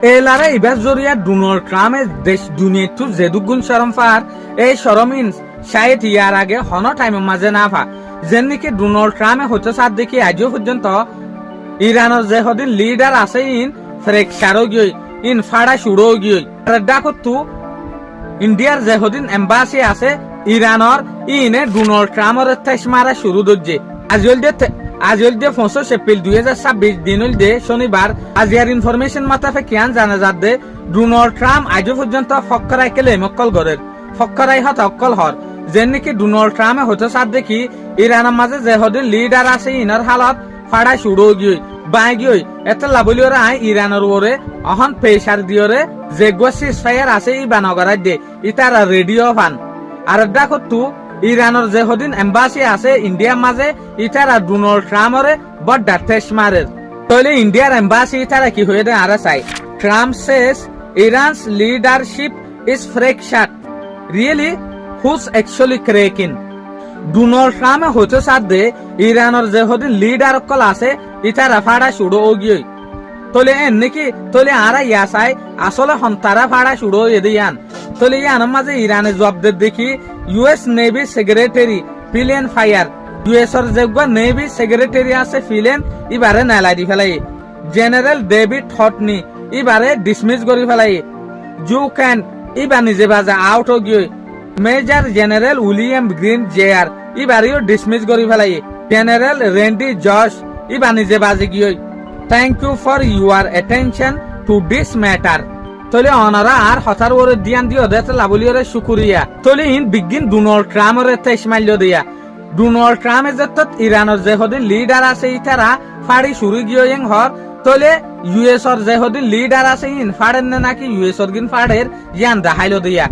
এলারে ইবাস জরিয়া Donald ট্রাম্পে দেশ দুনিয়াটো যেদুগুণ শরম fur এই শরমিন শায়দ ইয়ার আগে হন টাইমের মাঝে না ফা যেন নাকি ডোনাল্ড ট্রাম্পে হতে সাথ দেখি আজও পর্যন্ত ইরানের যে হদিন লিডার আছে ইন ফ্রেকচারও গিয়ে ইন ফাড়া সুড়ও গিয়ে ডাকতু ইন্ডিয়ার যে হদিন এম্বাসি আছে ইরানের ইনে ডোনাল্ড ট্রাম্পের তেজ মারা শুরু দজ্জে আজল দিয়ে 25 এপ্রিল 2026 দিনুল দে শনিবার আজিয়ার ইনফরমেশন মাতাফে কিয়ান জানা যাচ্ছে ডোনাল্ড ট্রাম্প আজও পর্যন্ত ফক্করাই কেলে মক্কল গরের ফক্করাই হত অক্কল হর যেন নাকি ডোনাল্ড ট্রাম্পে হতে সাথ দেখি ইরানের মাঝে যে হদিন লিডার আছে ইনার হালত ফাড়া শুরু গিয়ে বাই গিয়ে এত লাবলিওরা আই ইরানের ওরে অহন প্রেসার দিওরে যে গোসিস ফায়ার আছে ই বানগরাই দে ইতারা রেডিও ফান আর ডাকতু ইরানের যে হদিন এম্বাসি আছে ইন্ডিয়ার মাঝে ইতারা ডোনাল্ড ট্রাম্পরে বড় তেজ মারে তাহলে ইন্ডিয়ার এম্বাসি ইতারা কি হয়ে দেয় আর চাই Trump says Iran's leadership is fractured really who's actually cracking Donald ট্রাম্পে হতে সাথে ইরানের যে হদিন লিডার কল আছে ইতারা ফাড়া শুরু গিয়ে তোলে এন নাকি তোলে আরা ইয়া চাই আসলে হন্তারা ফাড়া শুরু এদিয়ান তোলে ইয়ানের মাঝে ইরানের জবাবদের দেখি US navy secretary villain fire US এর যোগ্য নেভি সেক্রেটারি আছে ফিলেন এবারে নালাই দি ফেলাই জেনারেল ডেভিড হটনি এবারে ডিসমিস করে ফেলাই জু ক্যান এবার নিজে বাজা আউট হয়ে গিয়ে মেজর জেনারেল উইলিয়াম গ্রিন জেয়ার এবারেও ডিসমিস করে ফেলাই জেনারেল রেন্ডি জশ এবার নিজে বাজে গিয়ে thank you for your attention to this matter তোলে অনারা আর হতার ওরে দিয়ান দিও দেতে লাবলিয়রে শুকুরিয়া তোলে ইন বিগিন ডোনাল্ড ট্রাম্পের তেজ মাইল দিয়া ডোনাল্ড ট্রাম্পের যত ইরানের যে হদিন লিডার আছে ইতারা ফাড়ি শুরু গিয়ে হর তোলে ইউএস এর যে হদিন লিডার আছে ইন ফাড়েন নাকি ইউএস এর গিন ফাড়ের ইয়ান দেখাইল দিয়া